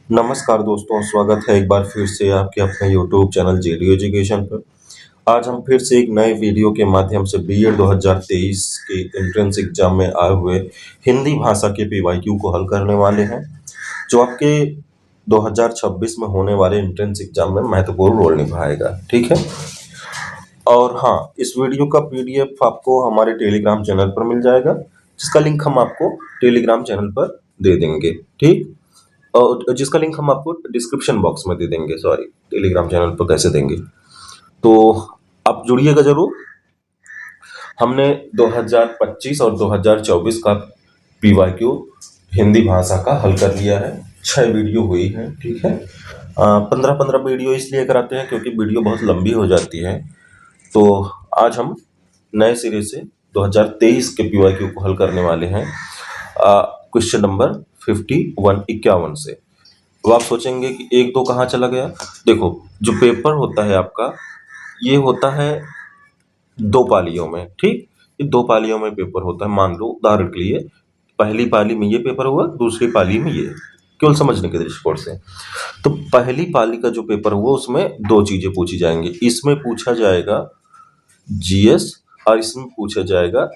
नमस्कार दोस्तों, स्वागत है एक बार फिर से आपके अपने यूट्यूब चैनल जेडी एजुकेशन पर। आज हम फिर से एक नए वीडियो के माध्यम से बीएड 2023 के एंट्रेंस एग्जाम में आए हुए हिंदी भाषा के पीवाईक्यू को हल करने वाले हैं, जो आपके 2026 में होने वाले एंट्रेंस एग्जाम में महत्वपूर्ण रोल निभाएगा। ठीक है। और हाँ, इस वीडियो का पीडीएफ आपको हमारे टेलीग्राम चैनल पर मिल जाएगा, जिसका लिंक हम आपको टेलीग्राम चैनल पर दे देंगे। ठीक, और जिसका लिंक हम आपको डिस्क्रिप्शन बॉक्स में दे देंगे। सॉरी, टेलीग्राम चैनल पर कैसे देंगे, तो आप जुड़िएगा जरूर। हमने 2025 और 2024 का पीवाईक्यू हिंदी भाषा का हल कर लिया है। 6 वीडियो हुई है। ठीक है। 15-15 वीडियो इसलिए कराते हैं क्योंकि वीडियो बहुत लंबी हो जाती है। तो आज हम नए सिरे से 2023 के पीवाईक्यू को हल करने वाले हैं, क्वेश्चन नंबर 51 से। तो आप सोचेंगे कि एक दो कहाँ चला गया। देखो, जो पेपर होता है आपका, ये होता है 2 पालियों में। ठीक, ये 2 पालियों में पेपर होता है। मान लो उदाहरण के लिए, पहली पाली में ये पेपर हुआ, दूसरी पाली में ये, केवल समझने के दृष्टिकोण से। तो पहली पाली का जो पेपर हुआ उसमें 2 चीजें पूछी जाएंगी। इसमें पूछा जाएगा जीएस और इसमें पूछा जाएगा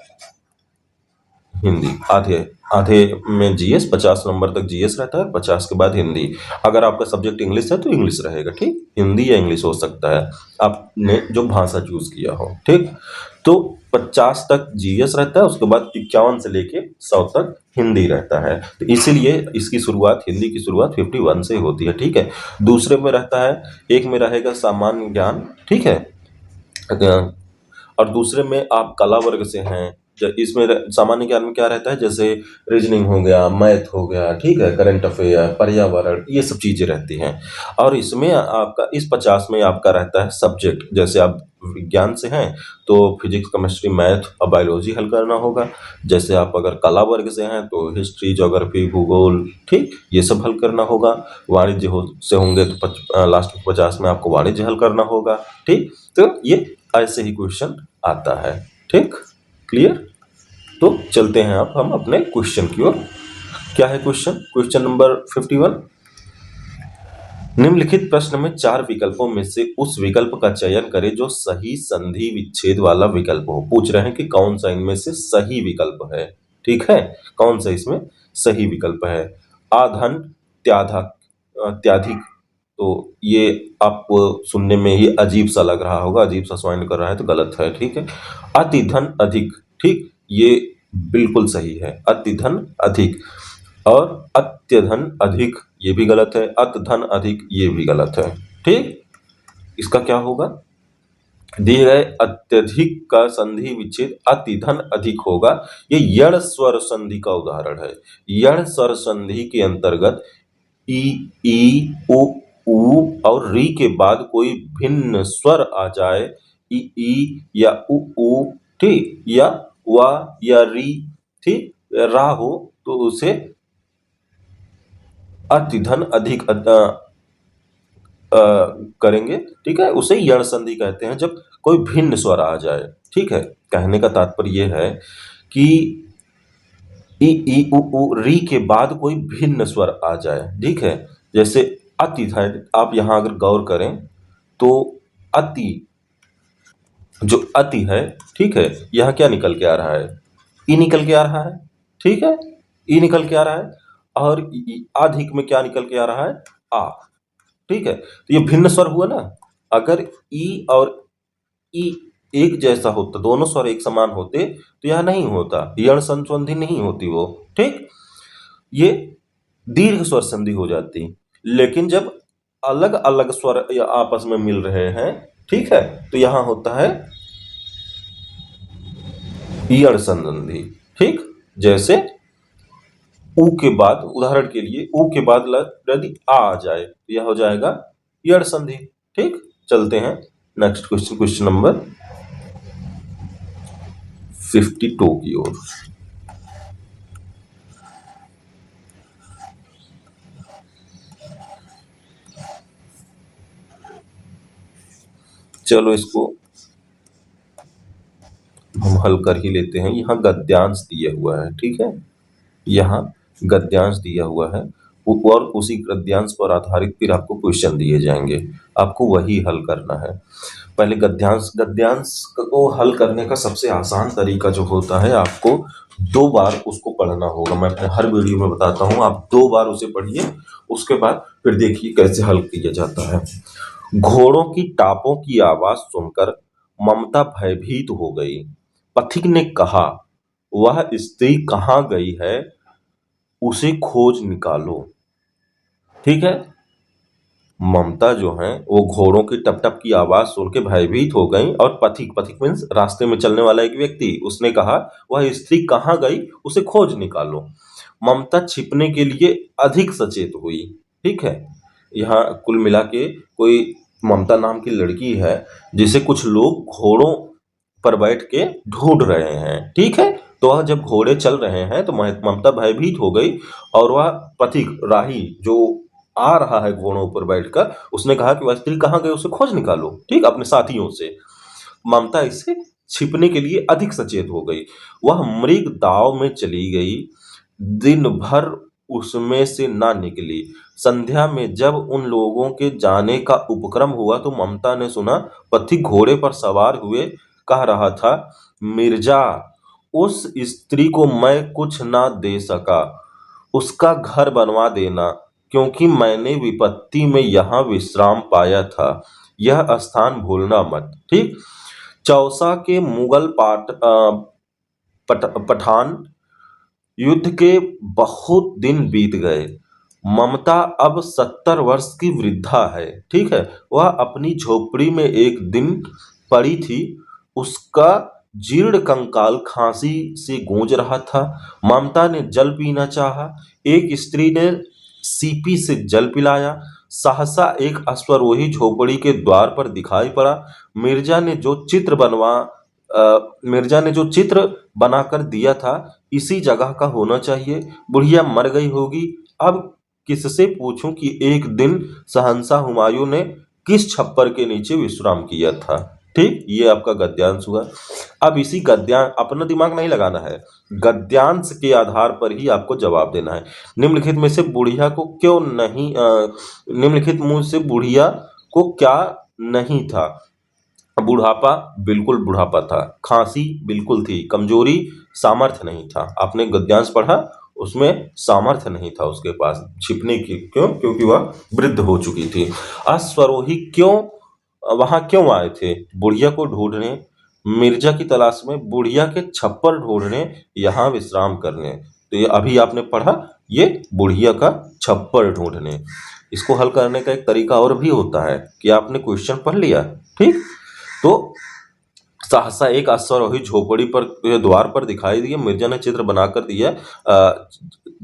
हिंदी। आधे आधे में जीएस, 50 नंबर तक जीएस रहता है, 50 के बाद हिंदी। अगर आपका सब्जेक्ट इंग्लिश है तो इंग्लिश रहेगा। ठीक, हिंदी या इंग्लिश हो सकता है, आपने जो भाषा चूज किया हो। ठीक, तो 50 तक जीएस रहता है, उसके बाद 51 से लेके 100 तक हिंदी रहता है। तो इसीलिए इसकी शुरुआत, हिंदी की शुरुआत 51 से होती है। ठीक है। दूसरे में रहता है, एक में रहेगा सामान्य ज्ञान। ठीक है। और दूसरे में आप कला वर्ग से हैं। इसमें सामान्य ज्ञान में क्या रहता है, जैसे रीजनिंग हो गया, मैथ हो गया, ठीक है, करंट अफेयर, पर्यावरण, ये सब चीजें रहती हैं। और इसमें आपका इस 50 में आपका रहता है सब्जेक्ट। जैसे आप विज्ञान से हैं तो फिजिक्स, केमिस्ट्री, मैथ और बायोलॉजी हल करना होगा। जैसे आप अगर कला वर्ग से हैं तो हिस्ट्री, ज्योग्राफी, भूगोल, ठीक, ये सब हल करना होगा। वाणिज्य से होंगे तो लास्ट 50 में आपको वाणिज्य हल करना होगा। ठीक, तो ये ऐसे ही क्वेश्चन आता है। ठीक, क्लियर। तो चलते हैं अब हम अपने क्वेश्चन की ओर। क्या है क्वेश्चन? Question number 51। निम्नलिखित प्रश्न में 4 विकल्पों में से उस विकल्प का चयन करें जो सही संधि विच्छेद वाला विकल्प हो। पूछ रहे हैं कि कौन सा इनमें से सही विकल्प है। ठीक है, कौन सा इसमें सही विकल्प है। आधन, त्याधिक, तो ये आपको सुनने में ही अजीब सा लग रहा होगा, अजीब सा साउंड कर रहा है, तो गलत है। ठीक है। अति धन अधिक, ठीक, ये बिल्कुल सही है। अति धन अधिक। और अत्यधन अधिक, ये भी गलत है। अत धन अधिक, ये भी गलत है। ठीक, इसका क्या होगा? दिए गए अत्यधिक का संधि विच्छेद अति धन अधिक होगा। ये यण स्वर संधि का उदाहरण है। यण स्वर संधि के अंतर्गत ई उ और री के बाद कोई भिन्न स्वर आ जाए, ई या उ, ठीक, या वा या री, ठीक, रा हो, तो उसे अतिधन अधिक करेंगे। ठीक है, उसे यण संधि कहते हैं जब कोई भिन्न स्वर आ जाए। ठीक है, कहने का तात्पर्य यह है कि ई उ री के बाद कोई भिन्न स्वर आ जाए। ठीक है, जैसे अति है, आप यहां अगर गौर करें तो अति, जो अति है, ठीक है, यहां क्या निकल के आ रहा है? ई निकल के आ रहा है। ठीक है, ई निकल के आ रहा है। और अधिक में क्या निकल के आ रहा है? आ। ठीक है, तो ये भिन्न स्वर हुआ ना। अगर ई और ई एक जैसा होता, दोनों स्वर एक समान होते, तो यह नहीं होता, यण संधि नहीं होती वो। ठीक, ये दीर्घ स्वर संधि हो जाती। लेकिन जब अलग अलग स्वर या आपस में मिल रहे हैं, ठीक है, तो यहां होता है यण संधि। ठीक, जैसे ऊ के बाद, उदाहरण के लिए ऊ के बाद यदि आ जाए तो यह हो जाएगा यण संधि। ठीक, चलते हैं नेक्स्ट क्वेश्चन, क्वेश्चन नंबर 52 की ओर। चलो इसको हम हल कर ही लेते हैं। यहाँ गद्यांश दिया हुआ है। ठीक है, यहाँ गद्यांश दिया हुआ है और उसी गद्यांश पर आधारित फिर आपको क्वेश्चन दिए जाएंगे, आपको वही हल करना है। पहले गद्यांश गद्यांश को हल करने का सबसे आसान तरीका जो होता है, आपको 2 बार उसको पढ़ना होगा। मैं अपने हर वीडियो में बताता हूँ, आप 2 बार उसे पढ़िए, उसके बाद फिर देखिए कैसे हल किया जाता है। घोड़ों की टापों की आवाज सुनकर ममता भयभीत हो गई। पथिक ने कहा, वह स्त्री कहाँ गई है, उसे खोज निकालो। ठीक है। ममता जो है वो घोड़ों की टप टप की आवाज सुन के भयभीत हो गई, और पथिक पथिक मीन्स रास्ते में चलने वाला एक व्यक्ति, उसने कहा वह स्त्री कहाँ गई, उसे खोज निकालो। ममता छिपने के लिए अधिक सचेत हुई। ठीक है। यहाँ कुल मिला के कोई ममता नाम की लड़की है जिसे कुछ लोग घोड़ों पर बैठ के ढूंढ रहे हैं। ठीक है। तो वह जब घोड़े चल रहे हैं तो ममता भयभीत हो गई, और वह पथिक राही जो आ रहा है घोड़ों पर बैठकर, उसने कहा कि वह स्त्री कहाँ गई, उसे खोज निकालो। ठीक, अपने साथियों से। ममता इससे छिपने के लिए अधिक सचेत हो गई। वह मृग दाव में चली गई, दिन भर उसमें से ना निकली। संध्या में जब उन लोगों के जाने का उपक्रम हुआ तो ममता ने सुना पथिक घोड़े पर सवार हुए कह रहा था, मिर्जा, उस स्त्री को मैं कुछ ना दे सका, उसका घर बनवा देना, क्योंकि मैंने विपत्ति में यहाँ विश्राम पाया था। यह स्थान भूलना मत। ठीक। चौसा के मुगल पठान युद्ध के बहुत दिन बीत गए। ममता अब 70 वर्ष की वृद्धा है। ठीक है। वह अपनी झोपड़ी में एक दिन पड़ी थी। उसका जीर्ण कंकाल खांसी से गूंज रहा था। ममता ने जल पीना चाहा। एक स्त्री ने सीपी से जल पिलाया। सहसा एक अश्वरोही झोपड़ी के द्वार पर दिखाई पड़ा। मिर्जा ने जो चित्र मिर्जा ने जो चित्र बनाकर दिया था, इसी जगह का होना चाहिए। बुढ़िया मर गई होगी। अब किससे पूछूं कि एक दिन शहंशाह हुमायूं ने किस छप्पर के नीचे विश्राम किया था। ठीक, ये आपका गद्यांश हुआ। अब इसी गद्यांश, अपना दिमाग नहीं लगाना है, गद्यांश के आधार पर ही आपको जवाब देना है। निम्नलिखित में से बुढ़िया को क्यों नहीं निम्नलिखित में से बुढ़िया को क्या नहीं था? बुढ़ापा, बिल्कुल बुढ़ापा था। खांसी बिल्कुल थी। कमजोरी, सामर्थ्य नहीं था। आपने गद्यांश पढ़ा, उसमें सामर्थ्य नहीं था उसके पास छिपने की। क्यों? क्योंकि वह वृद्ध हो चुकी थी। अश्वरोही वहां क्यों आए थे? बुढ़िया को ढूंढने, मिर्जा की तलाश में, बुढ़िया के छप्पर ढूंढने, यहाँ विश्राम करने। तो ये अभी आपने पढ़ा, ये बुढ़िया का छप्पर ढूंढने। इसको हल करने का एक तरीका और भी होता है कि आपने क्वेश्चन पढ़ लिया, ठीक, तो सहसा एक अश्वारोही झोपड़ी पर द्वार पर दिखाई दिया। मिर्जा ने चित्र बनाकर दिया,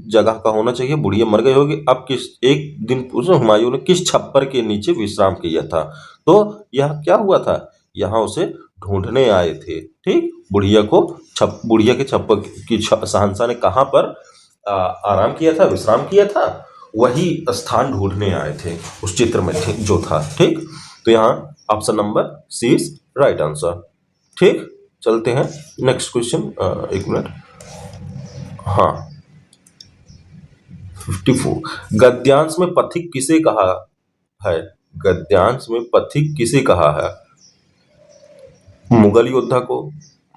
जगह का होना चाहिए। बुढ़िया मर गई होगी। अब किस एक दिन हुमायूं ने किस छप्पर के नीचे विश्राम किया था? तो यह क्या हुआ था? यहाँ उसे ढूंढने आए थे। ठीक, बुढ़िया के छप्पर की शहंशाह ने कहाँ पर आराम किया था, विश्राम किया था, वही स्थान ढूंढने आए थे उस चित्र में जो था। ठीक, तो यहाँ option number C is right answer. ठीक, चलते हैं नेक्स्ट क्वेश्चन। एक मिनट। हाँ, 54। गद्यांश में पथिक किसे कहा है? गद्यांश में पथिक किसे कहा है? मुगल योद्धा को,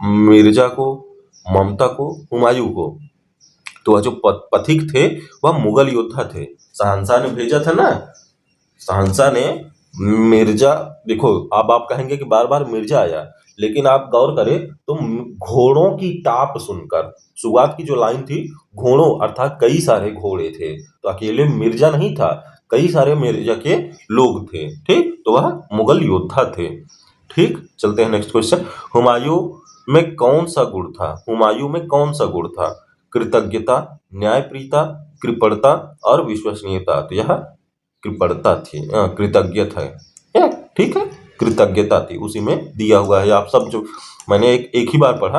मिर्जा को, ममता को, हुमायूं को? तो वह जो पथिक थे वह मुगल योद्धा थे। शहंशाह ने भेजा था ना, शहंशाह ने मिर्जा, देखो अब आप कहेंगे कि बार बार मिर्जा आया, लेकिन आप गौर करें तो घोड़ों की टाप सुनकर, शुरुआत की जो लाइन थी, घोड़ों अर्थात कई सारे घोड़े थे, तो अकेले मिर्जा नहीं था, कई सारे मिर्जा के लोग थे। ठीक, तो वह मुगल योद्धा थे। ठीक, चलते हैं नेक्स्ट क्वेश्चन। हुमायूं में कौन सा गुण था? हुमायूं में कौन सा गुण था? कृतज्ञता, न्यायप्रियता, कृपणता और विश्वसनीयता। तो यह कृपणता थी, कृतज्ञ था। ठीक है, कृतज्ञता थी, उसी में दिया हुआ है। आप सब जो मैंने एक ही बार पढ़ा,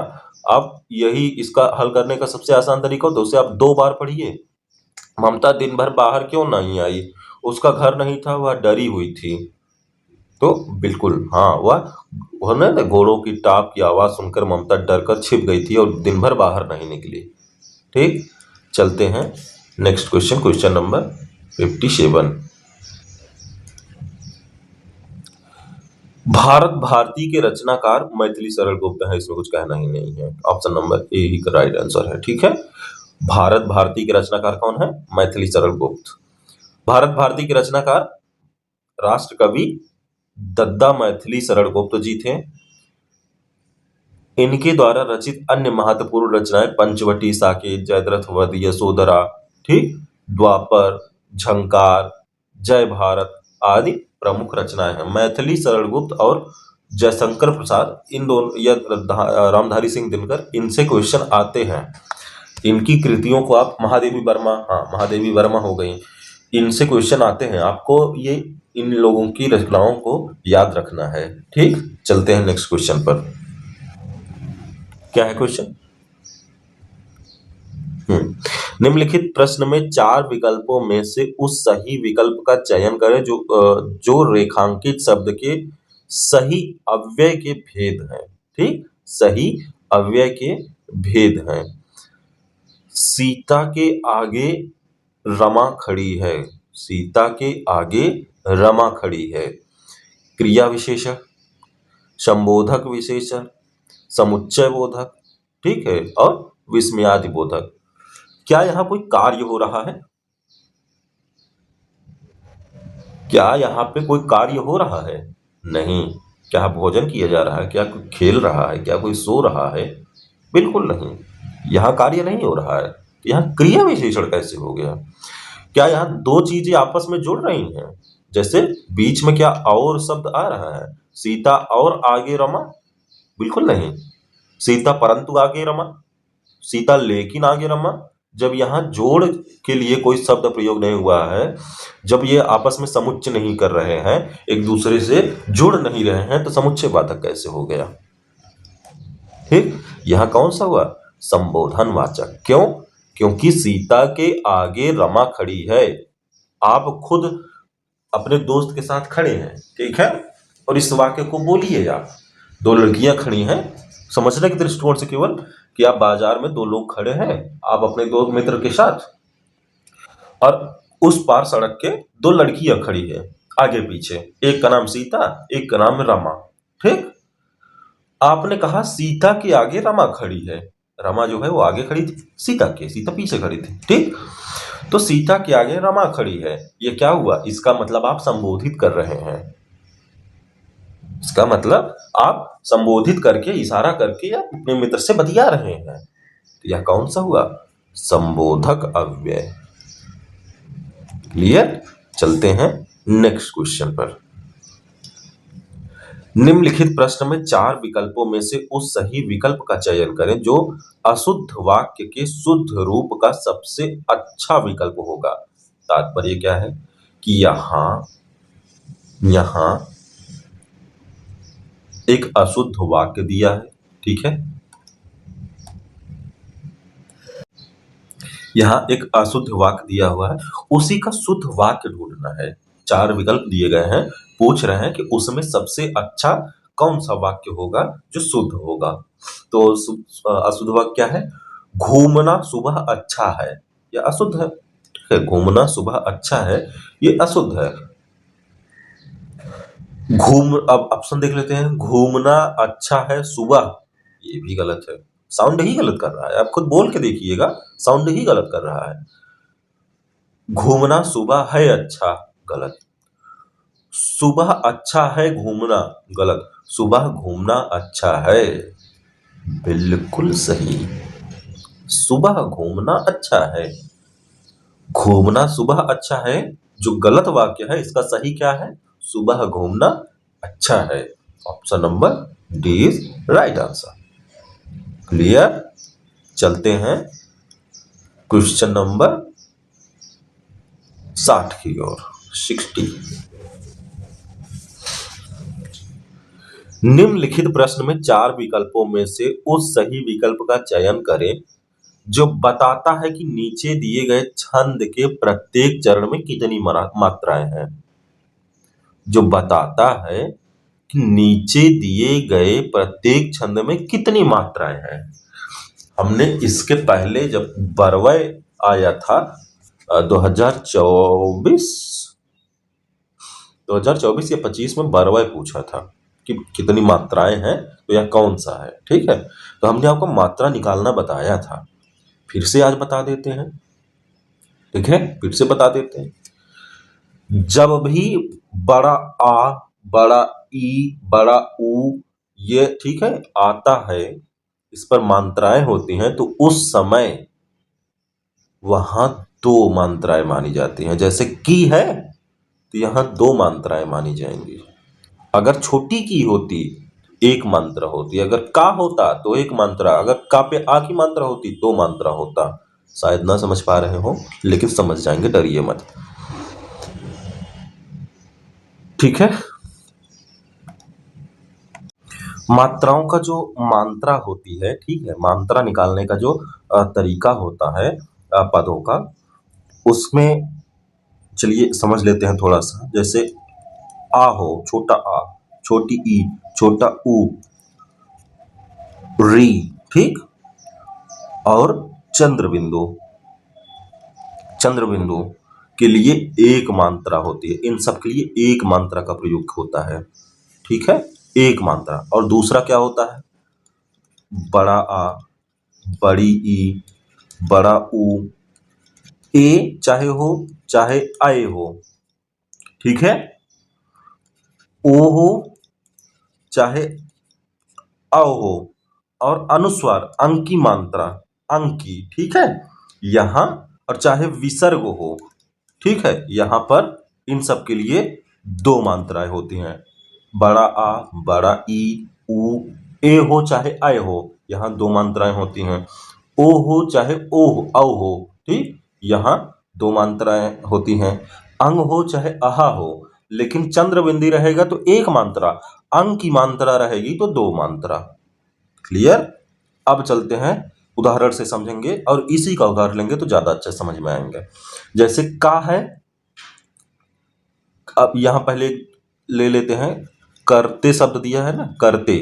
आप यही इसका हल करने का सबसे आसान तरीका हो तो उसे आप 2 बार पढ़िए। ममता दिन भर बाहर क्यों नहीं आई? उसका घर नहीं था, वह डरी हुई थी। तो बिल्कुल हाँ, वह ना घोड़ों की टाप की आवाज सुनकर ममता डर कर छिप गई थी और दिन भर बाहर नहीं निकली। ठीक, चलते हैं next question, question number 57। Bharat Bharati के रचनाकार मैथिली शरण गुप्त है, इसमें कुछ कहना ही नहीं है, ऑप्शन नंबर ए ही का राइट आंसर है। ठीक है, भारत भारती के रचनाकार कौन है? मैथिली शरण गुप्त। भारत भारती के रचनाकार राष्ट्र कवि दद्दा मैथिली शरण गुप्त जी थे। इनके द्वारा रचित अन्य महत्वपूर्ण रचनाएं पंचवटी, साकेत, जयद्रथ वध, यशोधरा, ठीक, द्वापर, झंकार, जय भारत आदि प्रमुख रचनाएं हैं। मैथिली शरण गुप्त और जयशंकर प्रसाद, इन दोनों या रामधारी सिंह दिनकर, इनसे क्वेश्चन आते हैं। इनकी कृतियों को आप महादेवी वर्मा, हाँ महादेवी वर्मा हो गई, इनसे क्वेश्चन आते हैं। आपको ये इन लोगों की रचनाओं को याद रखना है। ठीक, चलते हैं नेक्स्ट क्वेश्चन पर। क्या है क्वेश्चन? निम्नलिखित प्रश्न में 4 विकल्पों में से उस सही विकल्प का चयन करें जो रेखांकित शब्द के सही अव्यय के भेद हैं। ठीक, सही अव्यय के भेद हैं। सीता के आगे रमा खड़ी है, सीता के आगे रमा खड़ी है। क्रिया विशेषण, संबोधक विशेषण, समुच्चय बोधक, ठीक है, और विस्मयादि बोधक। क्या यहाँ कोई कार्य हो रहा है? क्या यहाँ पे कोई कार्य हो रहा है? नहीं। क्या भोजन किया जा रहा है? क्या कोई खेल रहा है? क्या कोई सो रहा है? बिल्कुल नहीं, यहाँ कार्य नहीं हो रहा है। यहाँ क्रिया विशेषण कैसे हो गया? क्या यहाँ 2 चीजें आपस में जुड़ रही हैं? जैसे बीच में क्या और शब्द आ रहा है? सीता और आगे रमा? बिल्कुल नहीं। सीता परंतु आगे रमा, सीता लेकिन आगे रमा। जब यहाँ जोड़ के लिए कोई शब्द प्रयोग नहीं हुआ है, जब ये आपस में समुच्चय नहीं कर रहे हैं, एक दूसरे से जुड़ नहीं रहे हैं, तो समुच्चय वाचक कैसे हो गया? ठीक, यहाँ कौन सा हुआ? संबोधन वाचक। क्यों? क्योंकि सीता के आगे रमा खड़ी है। आप खुद अपने दोस्त के साथ खड़े हैं, ठीक है, और इस वाक्य को बोलिए आप। 2 लड़कियां खड़ी हैं, समझने के दृष्टिकोण से केवल कि आप बाजार में 2 लोग खड़े हैं, आप अपने 2 मित्र के साथ, और उस पार सड़क के 2 लड़कियां खड़ी है आगे पीछे, एक का नाम सीता, एक का नाम रमा। ठीक, आपने कहा सीता के आगे रमा खड़ी है। रमा जो है वो आगे खड़ी थी सीता के, सीता पीछे खड़ी थी। ठीक, तो सीता के आगे रमा खड़ी है, ये क्या हुआ? इसका मतलब आप संबोधित कर रहे हैं। इसका मतलब आप संबोधित करके, इशारा करके या अपने मित्र से बतिया रहे हैं। तो यह कौन सा हुआ? संबोधक अव्यय। क्लियर? चलते हैं नेक्स्ट क्वेश्चन पर। निम्नलिखित प्रश्न में 4 विकल्पों में से उस सही विकल्प का चयन करें जो अशुद्ध वाक्य के शुद्ध रूप का सबसे अच्छा विकल्प होगा। तात्पर्य क्या है कि यहां एक अशुद्ध वाक्य दिया है, ठीक है, यहां एक अशुद्ध वाक्य दिया हुआ है, उसी का शुद्ध वाक्य ढूंढना है। 4 विकल्प दिए गए हैं, पूछ रहे हैं कि उसमें सबसे अच्छा कौन सा वाक्य होगा जो शुद्ध होगा। तो अशुद्ध वाक्य क्या है? घूमना सुबह अच्छा है, यह अशुद्ध है। ठीक है, घूमना सुबह अच्छा है, ये अशुद्ध है। अब ऑप्शन देख लेते हैं। घूमना अच्छा है सुबह, ये भी गलत है, साउंड ही गलत कर रहा है। आप खुद बोल के देखिएगा, साउंड ही गलत कर रहा है। घूमना सुबह है अच्छा, गलत। सुबह अच्छा है घूमना, गलत। सुबह घूमना अच्छा है, बिल्कुल सही। सुबह घूमना अच्छा है, घूमना सुबह अच्छा है जो गलत वाक्य है, इसका सही क्या है? सुबह घूमना अच्छा है। Option number D is right answer. Clear? चलते हैं क्वेश्चन नंबर 60 की ओर, 60। निम्नलिखित प्रश्न में 4 विकल्पों में से उस सही विकल्प का चयन करें जो बताता है कि नीचे दिए गए छंद के प्रत्येक चरण में कितनी मात्राएं हैं। जो बताता है कि नीचे दिए गए प्रत्येक छंद में कितनी मात्राएं हैं। हमने इसके पहले जब बरवय आया था 2024 2024 या 25 में 12वां पूछा था कि कितनी मात्राएं हैं, तो यह कौन सा है। ठीक है, तो हमने आपको मात्रा निकालना बताया था, फिर से आज बता देते हैं। ठीक है, फिर से बता देते हैं। जब भी बड़ा आ, बड़ा ई, बड़ा ऊ, ये ठीक है आता है, इस पर मात्राएं होती हैं, तो उस समय वहां दो मात्राएं मानी जाती हैं। जैसे की है तो यहां दो मात्राएं मानी जाएंगी। अगर छोटी की होती एक मात्रा होती, अगर का होता तो एक मात्रा, अगर का पे आ की मात्रा होती दो मात्रा होता। शायद ना समझ पा रहे हो, लेकिन समझ जाएंगे, डरिए मत। ठीक है, मात्राओं का जो मात्रा होती है, ठीक है, मात्रा निकालने का जो तरीका होता है पदों का, उसमें चलिए समझ लेते हैं थोड़ा सा। जैसे आ हो, छोटा आ, छोटी ई, छोटा ऊ, री, ठीक, और चंद्र बिंदु, चंद्र बिंदु के लिए एक मात्रा होती है। इन सब के लिए एक मात्रा का प्रयोग होता है। ठीक है, एक मात्रा। और दूसरा क्या होता है, बड़ा आ, बड़ी ई, बड़ा ऊ, ए चाहे हो चाहे आए हो, ठीक है, ओ हो चाहे आओ हो, और अनुस्वार अंक की मात्रा, अंक की, ठीक है, यहां, और चाहे विसर्ग हो, ठीक है, यहां पर इन सब के लिए दो मात्राएं होती हैं। बड़ा आ, बड़ा ई, ऊ, ए हो चाहे आए हो, यहां दो मात्राएं होती हैं। ओ हो चाहे ओ हो, औ हो, ठीक, यहां दो मात्राएं होती हैं। अंग हो चाहे अहा हो, लेकिन चंद्र बिंदी रहेगा तो एक मात्रा, अंग की मात्रा रहेगी तो दो मात्रा। क्लियर। अब चलते हैं उदाहरण से समझेंगे, और इसी का उदाहरण लेंगे तो ज्यादा अच्छा समझ में आएंगे। जैसे का है, अब यहां पहले ले लेते हैं, करते शब्द दिया है ना, करते,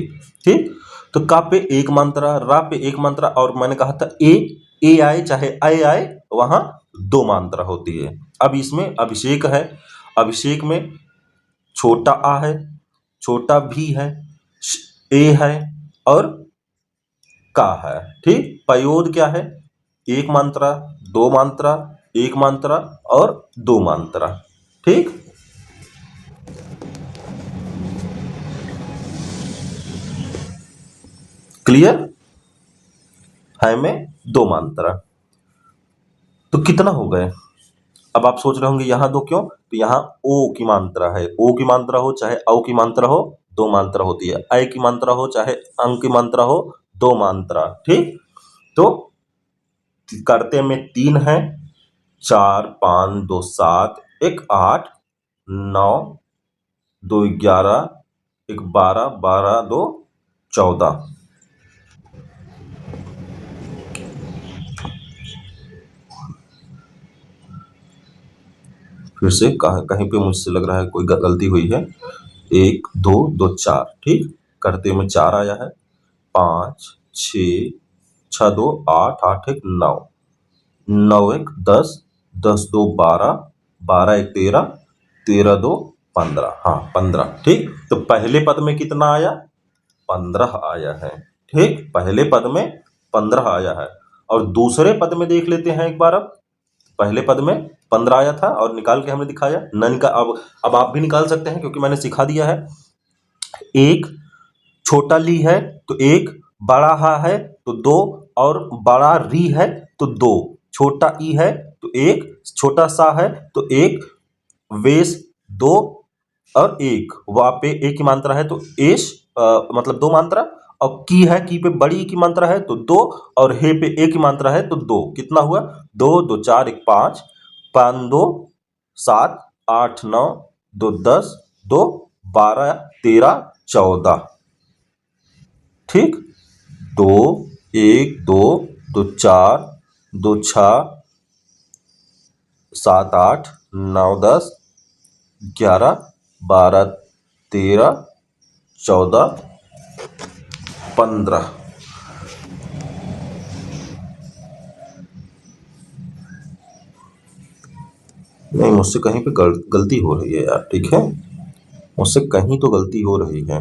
ठीक, तो का पे एक मात्रा, रा पे एक मात्रा, और मैंने कहा था ए आए चाहे आए आए, वहां दो मात्रा होती है। अब इसमें अभिषेक है, अभिषेक में छोटा आ है, छोटा भी है, ए है, और का है, ठीक। पयोद क्या है, एक मात्रा, दो मात्रा, एक मात्रा, और दो मात्रा, ठीक। क्लियर है में दो मात्रा, तो कितना हो गए। अब आप सोच रहे होंगे यहां दो क्यों, तो यहां ओ की मात्रा है, ओ की मात्रा हो चाहे औ की मात्रा हो, दो मात्रा होती है। ऐ की मात्रा हो चाहे अंक की मात्रा हो, दो मात्रा, ठीक। तो करते में तीन है, 4 5 2 7 1 8 9 2 11 1 12 12 2 14। फिर से कहीं पे मुझसे लग रहा है कोई गलती हुई है। 1 2 2 4, ठीक, करते में 4 आया है, 5 6 6 2 8 8 1 9 9 1 10 10 2 12 12 1 13 13 2 15, हाँ 15, ठीक। तो पहले पद में कितना आया, 15 आया है, ठीक, पहले पद में 15 आया है। और दूसरे पद में देख लेते हैं एक बार। अब पहले पद में 15 आया था और निकाल के हमने दिखाया, न निकाल, अब आप भी निकाल सकते हैं क्योंकि मैंने सिखा दिया है। एक छोटा ली है तो एक, बड़ा हा है तो दो, और बड़ा री है तो दो, छोटा ई है तो एक, छोटा सा है तो एक, वेश दो, और एक, वा पे एक की मात्रा है तो एश, मतलब दो मात्रा, और की है, की पे बड़ी की मात्रा है तो दो, और हे पे एक की मात्रा है तो दो। कितना हुआ, दो दो 4 1 5 5 2 7 8 9 2 10 2 12 13 14, ठीक। दो, एक, दो, दो चार, दो छः, 7 8 9 10 11 12 13 14 15। नहीं, मुझसे कहीं पे गलती हो रही है यार, ठीक है, मुझसे कहीं तो गलती हो रही है।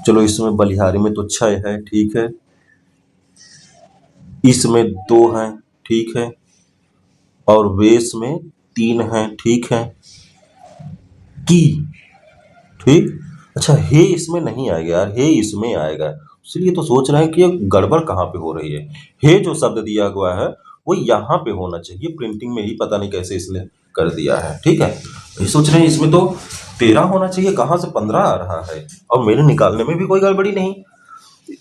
चलो, इसमें बलिहारी में तो 6 है, ठीक है, इसमें 2 हैं, ठीक है, और वेश में 3 हैं, ठीक है, की, ठीक। अच्छा, हे इसमें नहीं आएगा यार, हे इसमें आएगा, इसलिए तो सोच रहे हैं कि ये गड़बड़ कहाँ पे हो रही है। हे जो शब्द दिया हुआ है वो यहाँ पे होना चाहिए, प्रिंटिंग में ही पता नहीं कैसे इसने कर दिया है, ठीक है। ये सोच रहे हैं इसमें तो 13 होना चाहिए, कहाँ से 15 आ रहा है, और मेरे निकालने में भी कोई गड़बड़ी नहीं।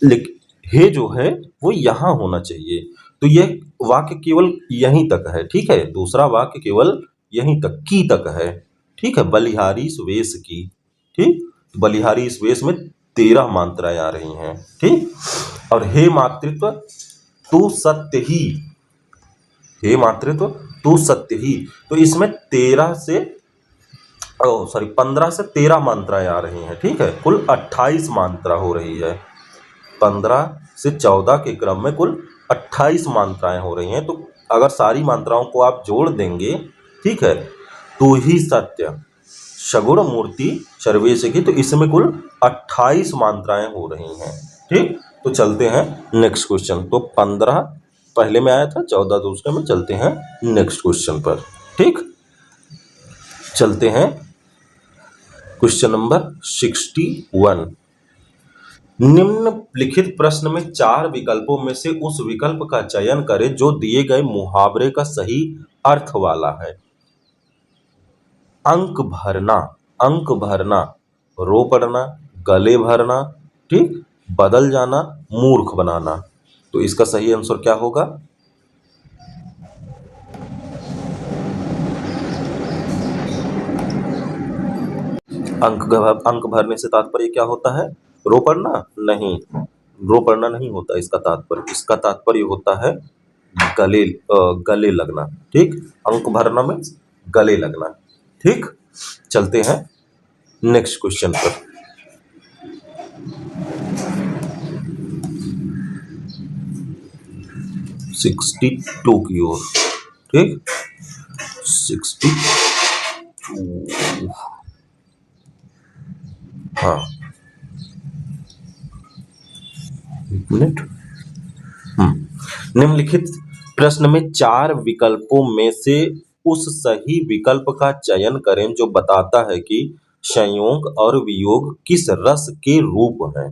लेकिन हे जो है वो यहाँ होना चाहिए, तो ये वाक्य केवल यहीं तक है, ठीक है, दूसरा वाक्य केवल यहीं तक, की तक है, ठीक है। बलिहारी सुवेश की, ठीक, बलिहारी इस वेश में 13 मात्राएं आ रही हैं, ठीक। और हे मातृत्व तू सत्य ही, हे मातृत्व तू सत्य ही, तो इसमें 15 से 13 मात्राएं आ रही हैं, ठीक है, कुल 28 मात्रा हो रही है। 15 से 14 के क्रम में कुल 28 मात्राएं हो रही हैं, तो अगर सारी मात्राओं को आप जोड़ देंगे, ठीक है, तू ही सत्य सगुण मूर्ति सर्वेश की, तो इसमें कुल 28 मात्राएं हो रही हैं, ठीक। तो चलते हैं नेक्स्ट क्वेश्चन। तो 15 पहले में आया था, 14 दूसरे में, चलते हैं नेक्स्ट क्वेश्चन पर, ठीक। चलते हैं क्वेश्चन नंबर 61। निम्नलिखित प्रश्न में 4 विकल्पों में से उस विकल्प का चयन करें जो दिए गए मुहावरे का सही अर्थ वाला है। अंक भरना, अंक भरना, रो पड़ना, गले भरना, ठीक, बदल जाना, मूर्ख बनाना, तो इसका सही आंसर क्या होगा? अंक भरने से तात्पर्य क्या होता है? रो पड़ना? नहीं, रो पड़ना नहीं होता इसका तात्पर्य, इसका तात्पर्य होता है गले लगना, ठीक। अंक भरना में गले लगना, ठीक। चलते हैं नेक्स्ट क्वेश्चन पर। 62 की ओर, ठीक, 62, हाँ, एक मिनट। निम्नलिखित प्रश्न में 4 विकल्पों में से उस सही विकल्प का चयन करें जो बताता है कि संयोग और वियोग किस रस के रूप हैं।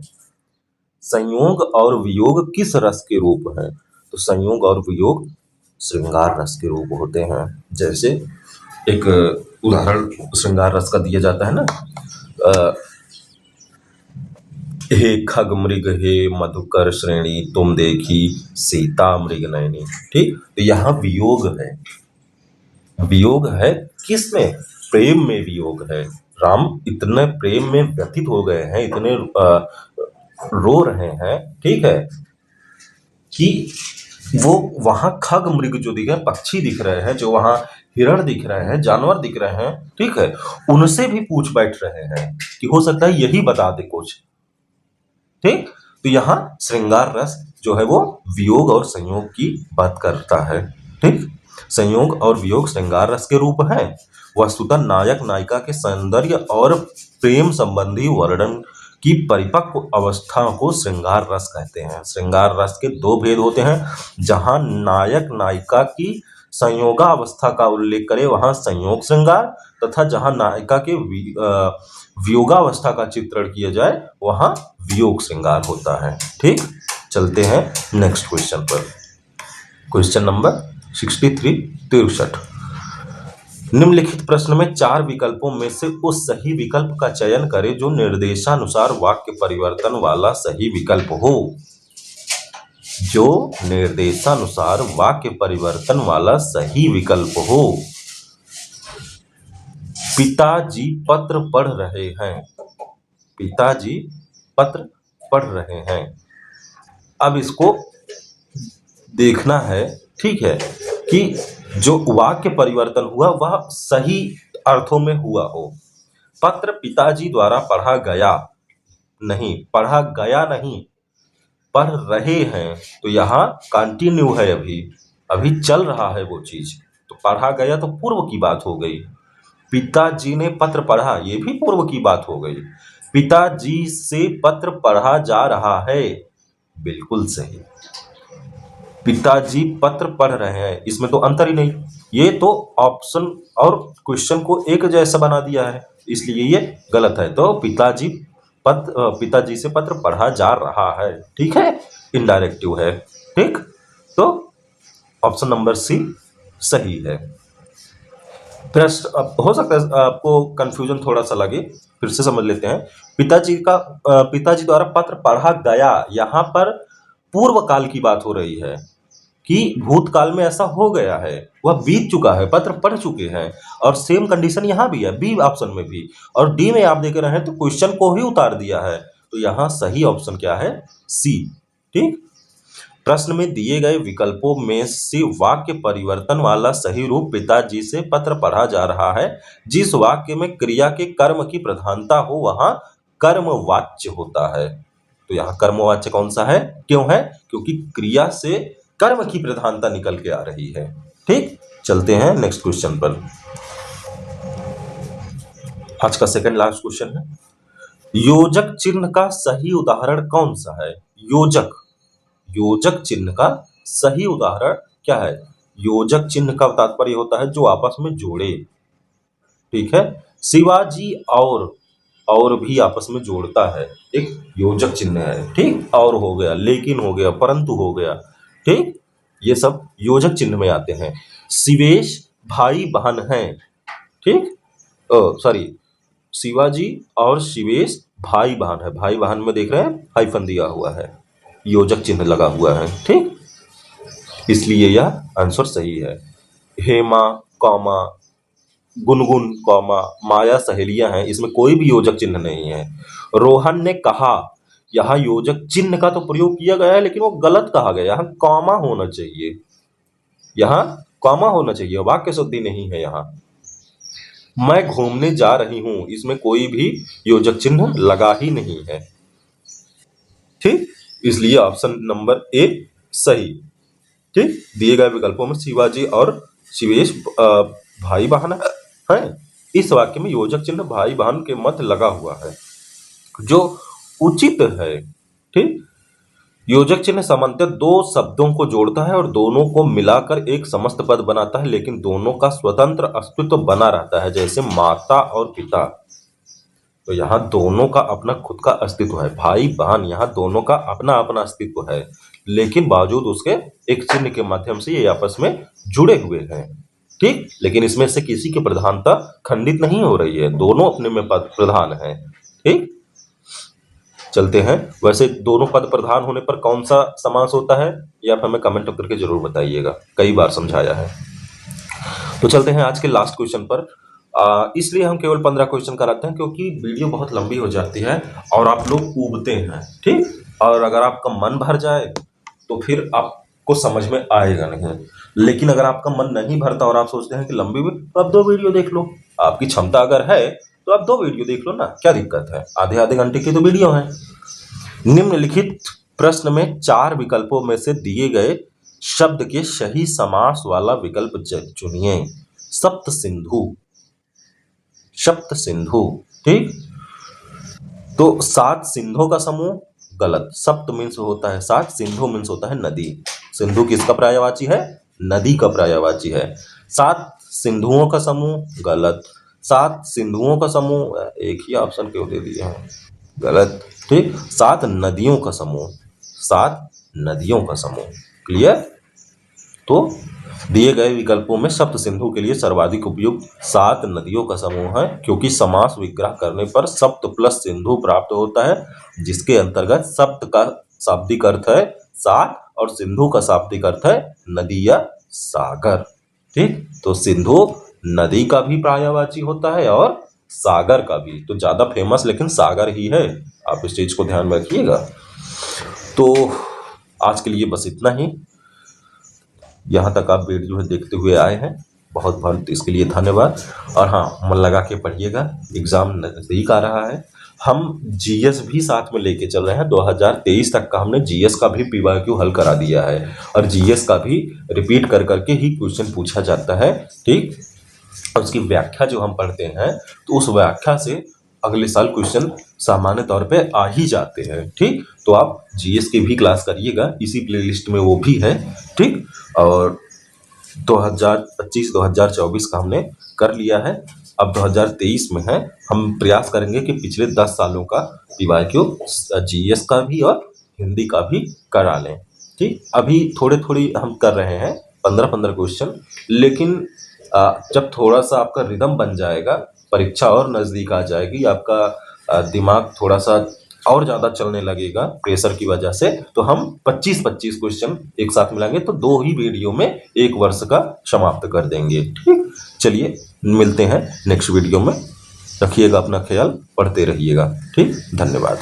संयोग और वियोग किस रस के रूप हैं? तो संयोग और वियोग श्रृंगार रस के रूप होते हैं। जैसे एक उदाहरण श्रृंगार रस का दिया जाता है ना, हे खग मृग हे मधुकर श्रेणी तुम देखी सीता मृग नयनी, ठीक। तो यहाँ वियोग है, वियोग है किसमें? प्रेम में वियोग है। राम इतने प्रेम में व्यथित हो गए हैं, इतने रो रहे हैं, ठीक है, कि वो वहां खग मृग जो दिख रहे हैं, पक्षी दिख रहे हैं, जो वहां हिरण दिख रहे हैं, जानवर दिख रहे हैं, ठीक है, उनसे भी पूछ बैठ रहे हैं कि हो सकता है यही बता दे कुछ, ठीक। तो यहाँ श्रृंगार रस जो है वो वियोग और संयोग की बात करता है, ठीक। संयोग और वियोग श्रृंगार रस के रूप हैं। वस्तुतः नायक नायिका के सौंदर्य और प्रेम संबंधी वर्णन की परिपक्व अवस्था को श्रृंगार रस कहते हैं। श्रृंगार रस के 2 भेद होते हैं, जहां नायक नायिका की संयोगावस्था का उल्लेख करे वहां संयोग श्रृंगार, तथा जहां नायिका के वियोगावस्था का चित्रण किया जाए वहां वियोग श्रृंगार होता है, ठीक। चलते हैं नेक्स्ट क्वेश्चन पर। Question number 63। निम्नलिखित प्रश्न में 4 विकल्पों में से उस सही विकल्प का चयन करें जो निर्देशानुसार वाक्य परिवर्तन वाला सही विकल्प हो। जो निर्देशानुसार वाक्य परिवर्तन वाला सही विकल्प हो। पिताजी पत्र पढ़ रहे हैं, पिताजी पत्र पढ़ रहे हैं। अब इसको देखना है, ठीक है, कि जो वाक्य परिवर्तन हुआ वह सही अर्थों में हुआ हो। पत्र पिताजी द्वारा पढ़ा गया नहीं, पढ़ा गया नहीं, पढ़ रहे हैं, तो यहाँ कंटिन्यू है, अभी अभी चल रहा है वो चीज, तो पढ़ा गया तो पूर्व की बात हो गई। पिताजी ने पत्र पढ़ा, ये भी पूर्व की बात हो गई। पिताजी से पत्र पढ़ा जा रहा है, बिल्कुल सही। पिताजी पत्र पढ़ रहे हैं, इसमें तो अंतर ही नहीं, ये तो ऑप्शन और क्वेश्चन को एक जैसा बना दिया है, इसलिए ये गलत है। तो पिताजी से पत्र पढ़ा जा रहा है, ठीक है, इनडायरेक्टिव है, ठीक। तो ऑप्शन नंबर सी सही है। प्रश्न, अब हो सकता है आपको कंफ्यूजन थोड़ा सा लगे, फिर से समझ लेते हैं। पिताजी द्वारा पत्र पढ़ा गया, यहाँ पर पूर्व काल की बात हो रही है कि भूतकाल में ऐसा हो गया है, वह बीत चुका है, पत्र पढ़ चुके हैं। और सेम कंडीशन यहाँ भी है, बी ऑप्शन में भी। और डी में आप देख रहे हैं तो क्वेश्चन को ही उतार दिया है, तो यहाँ सही ऑप्शन क्या है, सी, ठीक। प्रश्न में दिए गए विकल्पों में से वाक्य परिवर्तन वाला सही रूप पिताजी से पत्र पढ़ा जा रहा है। जिस वाक्य में क्रिया के कर्म की प्रधानता हो वहां कर्मवाच्य होता है। तो यहाँ कर्मवाच्य कौन सा है, क्यों है, क्योंकि क्रिया से कर्म की प्रधानता निकल के आ रही है, ठीक। चलते हैं नेक्स्ट क्वेश्चन पर। आज का सेकंड लास्ट क्वेश्चन है, योजक चिन्ह का सही उदाहरण कौन सा है। योजक चिन्ह का सही उदाहरण क्या है। योजक चिन्ह का तात्पर्य होता है जो आपस में जोड़े, ठीक है। शिवाजी और भी आपस में जोड़ता है, एक योजक चिन्ह है, ठीक। और हो गया, लेकिन हो गया, परंतु हो गया, ठीक, ये सब योजक चिन्ह में आते हैं। शिवेश भाई बहन हैं, ठीक, सॉरी, शिवाजी और शिवेश भाई बहन है, भाई बहन में देख रहे हैं हाइफन दिया हुआ है, योजक चिन्ह लगा हुआ है, ठीक, इसलिए यह आंसर सही है। हेमा कॉमा गुनगुन कॉमा माया सहेलियां हैं, इसमें कोई भी योजक चिन्ह नहीं है। रोहन ने कहा, यहाँ योजक चिन्ह का तो प्रयोग किया गया है लेकिन वो गलत कहा गया, यहाँ कॉमा होना चाहिए, यहाँ कॉमा होना चाहिए, वाक्य शुद्धि नहीं है यहाँ। मैं घूमने जा रही हूं, इसमें कोई भी योजक चिन्ह लगा ही नहीं है, ठीक, इसलिए ऑप्शन नंबर ए सही, ठीक। दिए गए विकल्पों में शिवाजी और शिवेश भाई बहन है, इस वाक्य में योजक चिन्ह भाई बहन के मत लगा हुआ है, जो उचित है, ठीक। योजक चिन्ह सामान्यतः दो शब्दों को जोड़ता है और दोनों को मिलाकर एक समस्त पद बनाता है, लेकिन दोनों का स्वतंत्र अस्तित्व बना रहता है, जैसे माता और पिता। तो यहाँ दोनों का अपना खुद का अस्तित्व है, भाई बहन यहाँ दोनों का अपना अपना अस्तित्व है, लेकिन बावजूद उसके एक चिन्ह के माध्यम से ये आपस में जुड़े हुए हैं, ठीक। लेकिन इसमें से किसी की प्रधानता खंडित नहीं हो रही है, दोनों अपने में पद प्रधान है, ठीक। चलते हैं, वैसे दोनों पद प्रधान होने पर कौन सा समास होता है ये आप हमें कमेंट करके जरूर बताइएगा, कई बार समझाया है। तो चलते हैं आज के लास्ट क्वेश्चन पर। इसलिए हम केवल 15 क्वेश्चन कराते हैं क्योंकि वीडियो बहुत लंबी हो जाती है और आप लोग ऊबते हैं, ठीक। और अगर आपका मन भर जाए तो फिर आपको समझ में आएगा नहीं, लेकिन अगर आपका मन नहीं भरता और आप सोचते हैं कि लंबी तो आप 2 वीडियो देख लो, आपकी क्षमता अगर है तो आप 2 वीडियो देख लो ना, क्या दिक्कत है, आधे आधे घंटे की तो वीडियो है। निम्नलिखित प्रश्न में 4 विकल्पों में से दिए गए शब्द के सही समास वाला विकल्प चुनिए। सप्त सिंधु, ठीक। तो 7 सिंधु का समूह, गलत, सप्त मीन्स होता है 7, सिंधु मीन्स होता है नदी। सिंधु किसका पर्यायवाची है, नदी का पर्यायवाची है। 7 सिंधुओं का समूह, गलत, 7 सिंधुओं का समूह, एक ही ऑप्शन क्यों दे दिए हैं, गलत, ठीक। 7 नदियों का समूह, 7 नदियों का समूह, क्लियर। तो दिए गए विकल्पों में सप्त सिंधु के लिए सर्वाधिक उपयुक्त 7 नदियों का समूह है, क्योंकि समास विग्रह करने पर सप्त प्लस सिंधु प्राप्त होता है, जिसके अंतर्गत सप्त का शाब्दिक अर्थ है 7 और सिंधु का शाब्दिक अर्थ है नदी या सागर, ठीक। तो सिंधु नदी का भी पर्यायवाची होता है और सागर का भी, तो ज्यादा फेमस लेकिन सागर ही है, आप इस चीज को ध्यान में रखिएगा। तो आज के लिए बस इतना ही, यहाँ तक आप वीडियो देखते हुए आए हैं, बहुत बहुत इसके लिए धन्यवाद। और हाँ, मन लगा के पढ़िएगा, एग्जाम नजदीक आ रहा है हम जीएस भी साथ में लेके चल रहे हैं। 2023 तक का हमने जीएस का भी पीवाईक्यू हल करा दिया है और जीएस का भी रिपीट कर करके ही क्वेश्चन पूछा जाता है। ठीक, और उसकी व्याख्या जो हम पढ़ते हैं तो उस व्याख्या से अगले साल क्वेश्चन सामान्य तौर पे आ ही जाते हैं। ठीक, तो आप जीएस की भी क्लास करिएगा, इसी प्लेलिस्ट में वो भी है। ठीक, और 2025-2024 का हमने कर लिया है, अब 2023 में है। हम प्रयास करेंगे कि पिछले 10 सालों का पीवाईक्यू जीएस का भी और हिंदी का भी करा लें। ठीक, अभी थोड़े थोड़ी हम कर रहे हैं, 15-15 क्वेश्चन, लेकिन जब थोड़ा सा आपका रिदम बन जाएगा, परीक्षा और नज़दीक आ जाएगी, आपका दिमाग थोड़ा सा और ज़्यादा चलने लगेगा प्रेशर की वजह से, तो हम 25-25 क्वेश्चन एक साथ मिलाएंगे तो 2 ही वीडियो में 1 वर्ष का समाप्त कर देंगे। ठीक, चलिए मिलते हैं नेक्स्ट वीडियो में। रखिएगा अपना ख्याल, पढ़ते रहिएगा। ठीक, धन्यवाद।